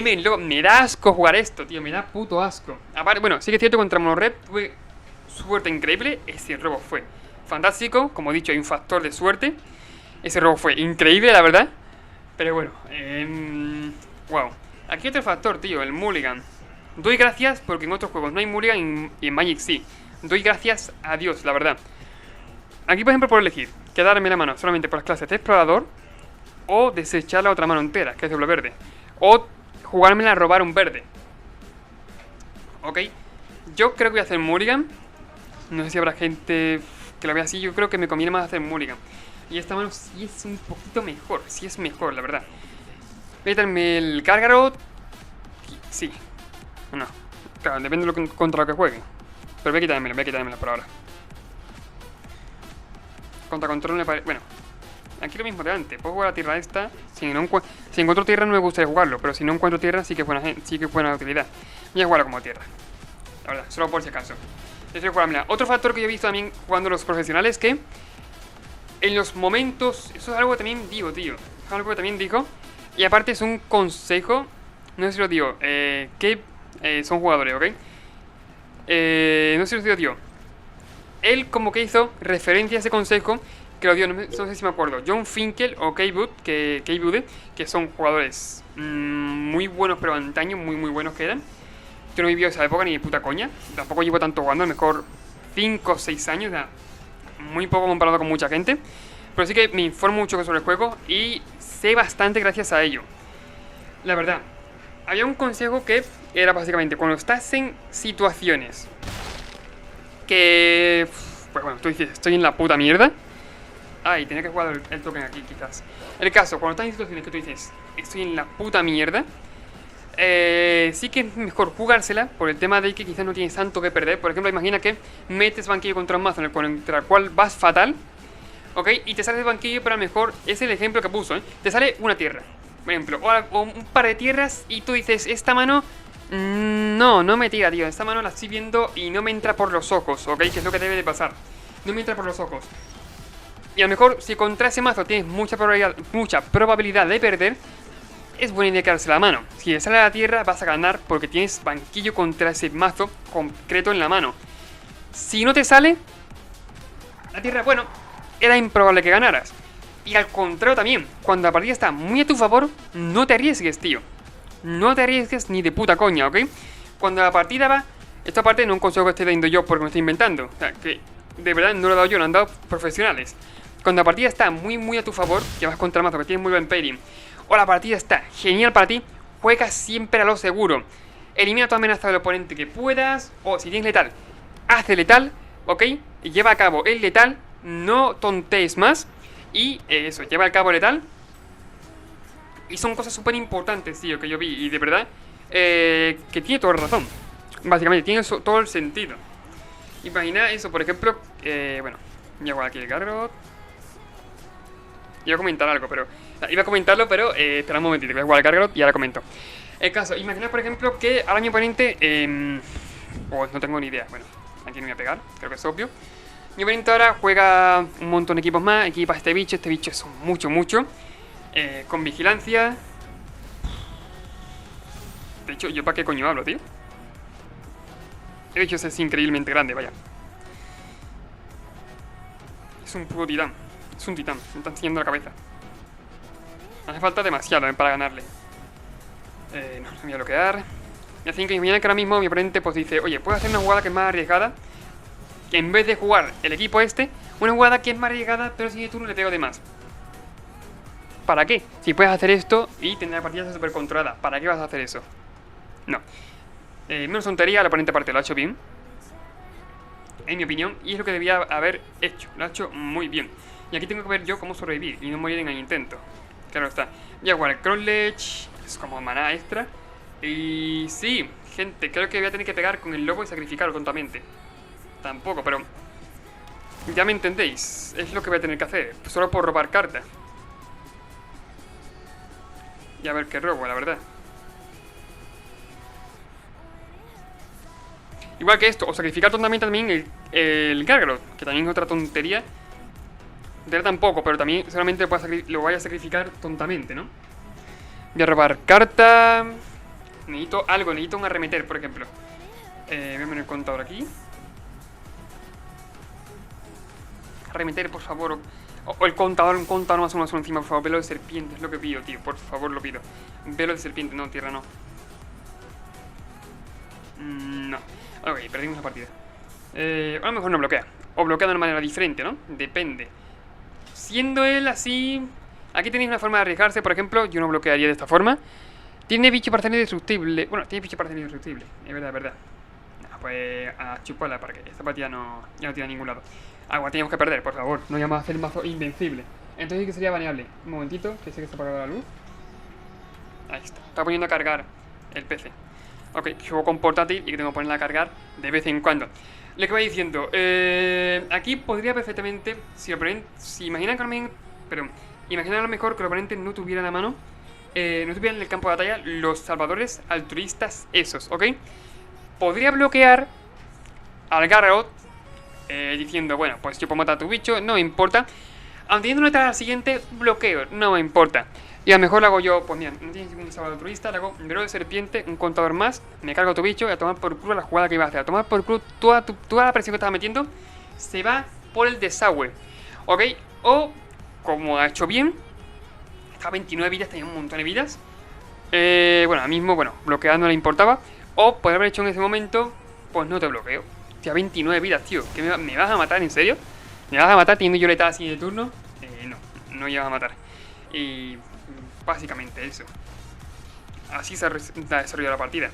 Me da asco jugar esto, tío. Me da puto asco. Aparte, bueno, sí que es cierto, contra Monorred tuve suerte increíble. Ese robo fue fantástico. Como he dicho, hay un factor de suerte. Ese robo fue increíble, la verdad. Pero bueno, wow. Aquí otro factor, tío, el mulligan. Doy gracias porque en otros juegos no hay mulligan y en Magic sí. Doy gracias a Dios, la verdad. Aquí, por ejemplo, puedo elegir quedarme la mano solamente por las clases de explorador o desechar la otra mano entera, que es doble verde. O jugármela a robar un verde. Ok. Yo creo que voy a hacer mulligan. No sé si habrá gente que lo vea así. Yo creo que me conviene más hacer mulligan. Y esta mano sí es un poquito mejor. Sí es mejor, la verdad. Voy a quitarme el Gargarot. Sí. No. Claro, depende de contra lo que juegue. Pero voy a quitármelo por ahora. Contra control me parece... Bueno, aquí lo mismo de antes. Puedo jugar a la tierra esta. Si encuentro tierra no me gustaría jugarlo. Pero si no encuentro tierra sí que es buena utilidad. Voy a jugarlo como tierra. La verdad, solo por si acaso. Otro factor que yo he visto también jugando los profesionales es que en los momentos... Eso es algo que también digo, tío. Es algo que también digo. Y aparte es un consejo. No sé si lo digo. Que son jugadores, ¿ok? No sé si lo digo, tío. Él como que hizo referencia a ese consejo que lo dio, no sé si me acuerdo, John Finkel o K-Bude, que son jugadores muy buenos, pero antaño, muy buenos que eran. Yo no he vivido esa época ni de puta coña. Tampoco llevo tanto jugando, a lo mejor 5 o 6 años, o sea, muy poco comparado con mucha gente. Pero sí que me informo mucho sobre el juego y sé bastante gracias a ello. La verdad, había un consejo que era básicamente cuando estás en situaciones que... Pues bueno, tú dices, estoy en la puta mierda. Ay, tenía que jugar el token aquí quizás. El caso, cuando estás en situaciones que tú dices, estoy en la puta mierda, sí que es mejor jugársela por el tema de que quizás no tienes tanto que perder. Por ejemplo, imagina que metes banquillo contra un mazo contra el cual vas fatal, ¿ok? Y te sale el banquillo, pero a lo mejor es el ejemplo que puso, ¿eh? Te sale una tierra, por ejemplo, o un par de tierras y tú dices, esta mano... No me tira, tío. Esta mano la estoy viendo y no me entra por los ojos, ¿ok? Que es lo que debe de pasar. No me entra por los ojos. Y a lo mejor, si contra ese mazo tienes mucha probabilidad de perder, es buena idea quedarse la mano. Si le sale a la tierra, vas a ganar porque tienes banquillo contra ese mazo concreto en la mano. Si no te sale la tierra, bueno, era improbable que ganaras. Y al contrario también, cuando la partida está muy a tu favor, no te arriesgues, tío. No te arriesgues ni de puta coña, ¿ok? Cuando la partida va... Esta parte no es un consejo que estoy dando yo porque me estoy inventando. O sea, que de verdad no lo he dado yo, lo han dado profesionales. Cuando la partida está muy a tu favor, que vas contra el mazo, que tienes muy buen pairing, o la partida está genial para ti, juega siempre a lo seguro. Elimina tu amenaza del oponente que puedas, o si tienes letal, haz letal, ¿ok? Y lleva a cabo el letal, no tontees más. Y eso, lleva a cabo letal. Y son cosas súper importantes, tío, que yo vi. Y de verdad, que tiene toda la razón. Básicamente, tiene todo el sentido. Imagina eso, por ejemplo, bueno, voy a jugar aquí el Garrot. Iba a comentar algo, pero... Iba a comentarlo, pero espera un momentito, voy a jugar el Garrot y ahora comento. El caso, imagina, por ejemplo, que ahora mi oponente... no tengo ni idea, bueno, aquí no voy a pegar, creo que es obvio. Mi oponente ahora juega un montón de equipos más, equipa a este bicho es mucho. Con vigilancia. De hecho, ¿yo para qué coño hablo, tío? El bicho es increíblemente grande, vaya. Es un puto titán. Es un titán, me está enseñando la cabeza. Hace falta demasiado para ganarle. No voy a bloquear. Y así que imagina que ahora mismo mi oponente pues dice, oye, puedo hacer una jugada que es más arriesgada, que en vez de jugar el equipo este, una jugada que es más arriesgada, pero si de turno le pego de más. ¿Para qué? Si puedes hacer esto y tener la partida súper controlada, ¿para qué vas a hacer eso? No. Menos tontería, el oponente aparte lo ha hecho bien, en mi opinión, y es lo que debía haber hecho. Lo ha hecho muy bien. Y aquí tengo que ver yo cómo sobrevivir y no morir en el intento. Claro está. Voy a jugar el Crossledge, es como maná extra. Y sí, gente, creo que voy a tener que pegar con el lobo y sacrificarlo tontamente. Tampoco, pero... ya me entendéis, es lo que voy a tener que hacer, solo por robar cartas. Y a ver qué robo, la verdad. Igual que esto, o sacrificar tontamente también el Gargador, que también es otra tontería. Tontería tampoco, pero también solamente lo vaya a sacrificar tontamente, ¿no? Voy a robar carta. Necesito algo, necesito un arremeter, por ejemplo. Voy a poner el contador aquí. Arremeter, por favor. O el contador, un contador más uno encima, por favor. Velo de serpiente, es lo que pido, tío. Por favor, lo pido. Velo de serpiente, no, tierra no. No. Ok, perdimos la partida. A lo mejor no bloquea. O bloquea de una manera diferente, ¿no? Depende. Siendo él así... Aquí tenéis una forma de arriesgarse, por ejemplo. Yo no bloquearía de esta forma. Tiene bicho parcial indestructible. Bueno, tiene bicho parcial indestructible. Es verdad, es verdad. Nah, pues a chuparla para que esta partida ya no tiene a ningún lado. Agua tenemos que perder, por favor. No vamos a hacer el mazo invencible. Entonces, ¿qué sería baneable? Un momentito, que sé que está apagada la luz. Ahí está. Está poniendo a cargar el PC. Ok, juego con portátil y que tengo que ponerla a cargar de vez en cuando. Lo que voy diciendo, aquí podría perfectamente, si imaginan a lo mejor que el oponente no tuviera en la mano, no tuviera en el campo de batalla los salvadores altruistas esos, ¿ok? Podría bloquear al Garrot diciendo, bueno, pues yo puedo matar a tu bicho, no me importa. Aunque teniendo una tarea siguiente, bloqueo, no me importa. Y a lo mejor lo hago yo, pues mira, no tienes ningún salvador altruista, le hago un velo de serpiente, un contador más, me cargo a tu bicho y a tomar por culo la jugada que iba a hacer. A tomar por culo toda la presión que estaba metiendo, se va por el desagüe, ¿ok? O, como ha hecho bien, está a 29 vidas, tenía un montón de vidas. Bueno, ahora mismo, bloqueando no le importaba. O podría haber hecho en ese momento, pues no te bloqueo. Tío, 29 vidas, tío. ¿Qué me vas a matar, en serio? ¿Me vas a matar teniendo yo letal así de turno? No ibas a matar. Y básicamente eso. Así se ha desarrollado la partida.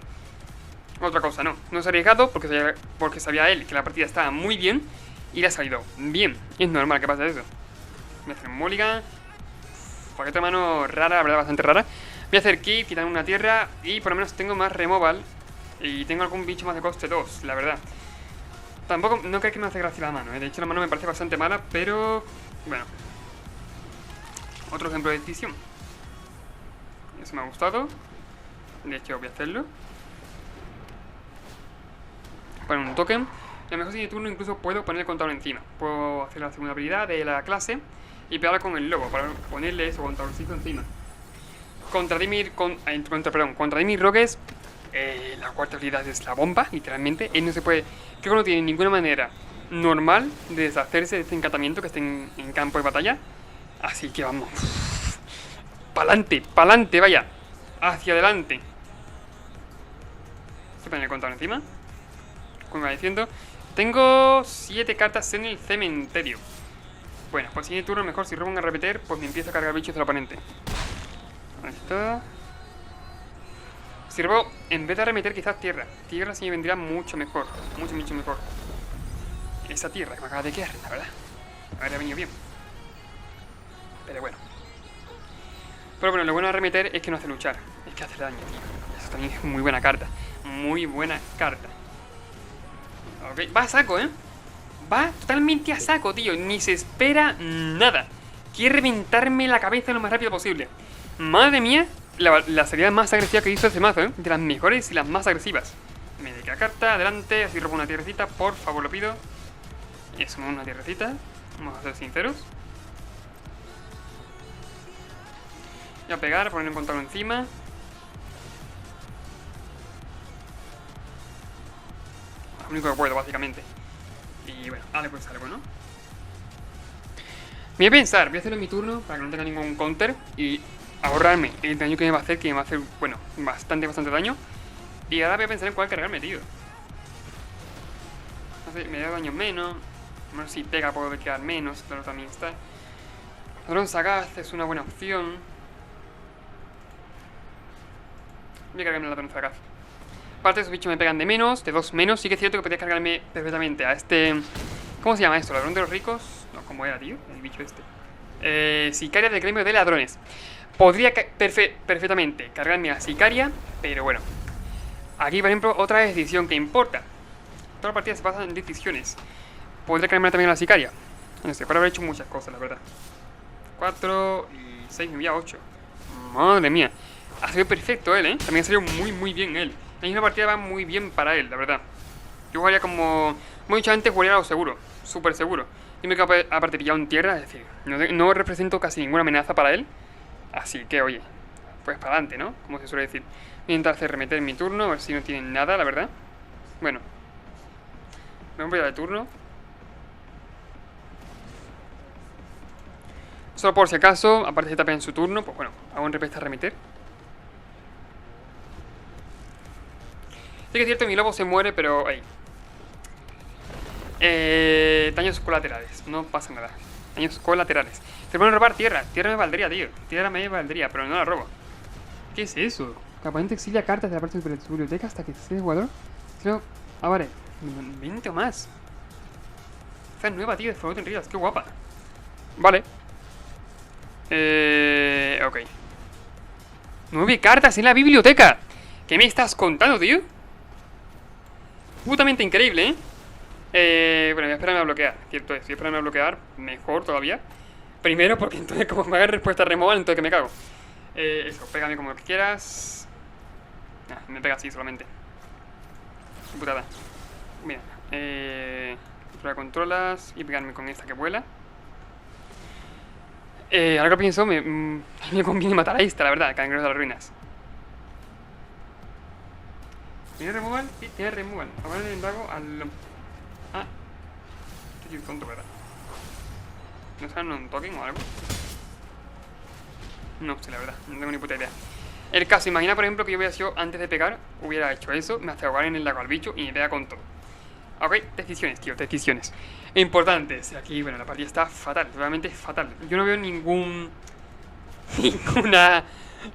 Otra cosa, no se ha arriesgado porque sabía él que la partida estaba muy bien y le ha salido bien. Es normal que pase eso. Voy a hacer un mulligan. Paquete de mano rara, la verdad, bastante rara. Voy a hacer kit, quitar una tierra y por lo menos tengo más removal. Y tengo algún bicho más de coste 2, la verdad. Tampoco, no creo que me hace gracia la mano, De hecho la mano me parece bastante mala, pero... Bueno. Otro ejemplo de decisión. Eso me ha gustado. De hecho voy a hacerlo. Poner un token. Y a lo mejor si de turno incluso puedo poner el contador encima. Puedo hacer la segunda habilidad de la clase y pegarla con el lobo para ponerle eso, contadorcito encima. Contra Dimir Rogues, la cuarta habilidad es la bomba, literalmente. Él no se puede... Creo que no tiene ninguna manera normal de deshacerse de este encantamiento que esté en campo de batalla. Así que vamos. Pa'lante, vaya. Hacia adelante. Voy a poner el contador encima. Como iba diciendo, tengo 7 cartas en el cementerio. Bueno, pues si en el turno mejor si robo un repetir, pues me empiezo a cargar bichos del oponente. Ahí está. Si robo, en vez de arremeter quizás tierra. Tierra sí me vendría mucho mejor. Mucho mejor. Esa tierra que me acaba de quedar, la verdad. Habría venido bien. Pero bueno. Pero bueno, lo bueno de arremeter es que no hace luchar. Es que hace daño, tío. Eso también es muy buena carta. Muy buena carta. Ok, va a saco, Va totalmente a saco, tío. Ni se espera nada. Quiere reventarme la cabeza lo más rápido posible. Madre mía, la salida más agresiva que hizo ese mazo, de las mejores y las más agresivas. Me dedica carta, adelante, así robo una tierrecita, por favor lo pido. Eso, una tierrecita. Vamos a ser sinceros. Voy a pegar, poner un contador encima. Lo único que puedo, básicamente. Y bueno, pues algo, ¿no? Voy a pensar, voy a hacerlo en mi turno para que no tenga ningún counter y ahorrarme el daño que me va a hacer, que me va a hacer, bueno, bastante daño. Y ahora voy a pensar en cuál cargarme, tío. No sé, me da daño menos. No sé si pega puedo quedar menos, claro, también está. Ladrón sagaz es una buena opción. Voy a cargarme el ladrón sagaz. Aparte de esos bichos me pegan de menos, de 2 menos. Sí que es cierto que podría cargarme perfectamente a este... ¿Cómo se llama esto? ¿Ladrón de los ricos? No, ¿cómo era, tío? El bicho este. Sicaria del gremio de ladrones. Podría perfectamente cargarme a Sicaria, pero bueno. Aquí, por ejemplo, otra decisión que importa. Toda la partida se basa en decisiones. Podría cargarme también a la Sicaria. No sé, por haber hecho muchas cosas, la verdad. 4 y 6 me voy a 8. Madre mía. Ha salido perfecto él, También ha salido muy bien él. La misma partida va muy bien para él, la verdad. Yo jugaría como mucha gente jugaría a lo seguro, súper seguro. Y me quedo aparte pillado en tierra, es decir, no represento casi ninguna amenaza para él. Así que, oye, pues para adelante, ¿no? Como se suele decir. Voy a intentar hacer remeter en mi turno, a ver si no tienen nada, la verdad. Bueno, me voy a de turno. Solo por si acaso, aparte de tapar en su turno, pues bueno, hago un repesta a remeter. Sí que es cierto, mi lobo se muere, pero ahí. Daños colaterales, no pasa nada. Daños colaterales. Se pueden robar tierra, tierra me valdría, tío. Tierra me valdría, pero no la robo. ¿Qué es eso? El oponente exilia cartas de la parte de su biblioteca hasta que sea jugador. Creo. Ah, vale. 20 o más. Esta es nueva, tío, de Forgotten Realms, qué guapa. Vale. Ok. 9 cartas en la biblioteca. ¿Qué me estás contando, tío? Putamente increíble, bueno, voy a esperarme a bloquear. Cierto es, voy a esperarme a bloquear. Mejor todavía. Primero porque entonces como me haga respuesta removal, entonces que me cago. Eso, pégame como quieras. Me pega así solamente. Qué putada. Mira, controlas y pegarme con esta que vuela. Ahora que pienso, me conviene matar a esta, la verdad, Cangrejo de las ruinas. ¿Tiene removal? Sí, tiene removal. Ahora el drago al... Ah, estoy tonto, ¿verdad? ¿No saben un token o algo? No sé, la verdad, no tengo ni puta idea. El caso, imagina por ejemplo que yo hubiera sido, antes de pegar, hubiera hecho eso, me hace ahogar en el lago al bicho y me pega con todo. Ok, decisiones, tío, decisiones importantes. Aquí, bueno, la partida está fatal, realmente fatal. Yo no veo ninguna...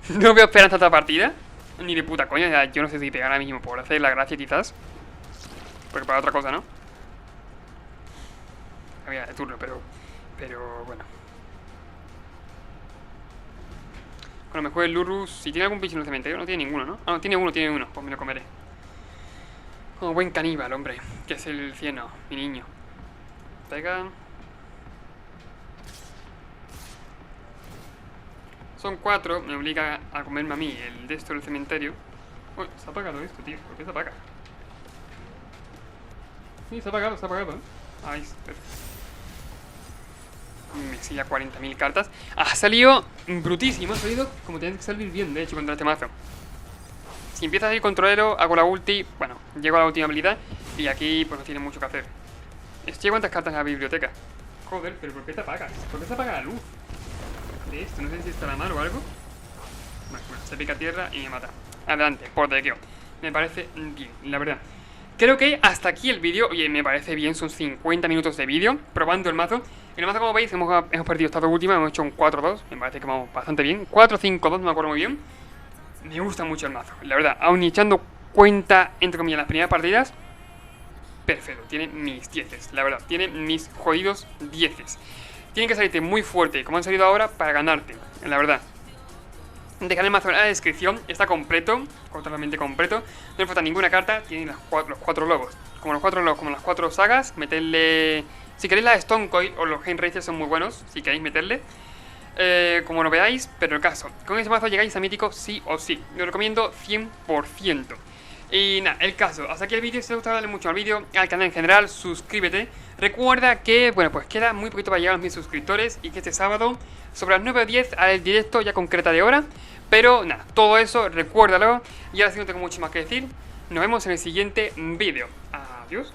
No veo esperanza a esta partida. Ni de puta coña, yo no sé si pegar ahora mismo por hacer la gracia quizás. Porque para otra cosa, ¿no? Había de turno, pero bueno. Bueno, me juega el Lurrus. Si tiene algún bicho en el cementerio, no tiene ninguno, ¿no? Ah, no, tiene uno, pues me lo comeré. Como buen caníbal, hombre. Que es el cieno, mi niño. Pega. Son 4, me obliga a comerme a mí el de esto del cementerio. Uy, se ha apagado esto, tío. ¿Por qué se apaga? Sí, se ha apagado, Ahí está. Me exilia 40.000 cartas. Ha salido brutísimo, ha salido como tiene que salir bien, de hecho, contra este mazo. Si empieza a ir controlero, hago la ulti, bueno, llego a la última habilidad y aquí pues no tiene mucho que hacer. Estoy cuántas cartas en la biblioteca. Joder, pero ¿por qué te apagas? ¿Por qué se apaga la luz? De esto, no sé si estará mal o algo. Bueno, se pica tierra y me mata. Adelante, por dequeo. Me parece bien, la verdad. Creo que hasta aquí el vídeo. Oye, me parece bien, son 50 minutos de vídeo probando el mazo. El mazo, como veis, hemos perdido esta última, hemos hecho un 4-2. Me parece que vamos bastante bien. 4-5-2, no me acuerdo muy bien. Me gusta mucho el mazo, la verdad. Aún echando cuenta, entre comillas, las primeras partidas. Perfecto, tiene mis 10, la verdad. Tiene mis jodidos 10. Tienen que salirte muy fuerte, como han salido ahora, para ganarte, la verdad. Dejar el mazo en la descripción, está completo, totalmente completo. No le falta ninguna carta, tiene los 4 lobos. Como los 4 lobos, como las 4 sagas, meterle... Si queréis la Stone Coil o los Generator son muy buenos, si queréis meterle. Como lo veáis, pero el caso, con ese mazo llegáis a mítico sí o sí. Lo recomiendo 100%. Y nada, el caso, hasta aquí el vídeo. Si te ha gustado, dale mucho al vídeo, al canal en general, suscríbete. Recuerda que, bueno, pues queda muy poquito para llegar a los 1000 suscriptores y que este sábado, sobre las 9 o 10, haré el directo ya concreta de hora. Pero nada, todo eso, recuérdalo. Y ahora sí no tengo mucho más que decir. Nos vemos en el siguiente vídeo. Adiós.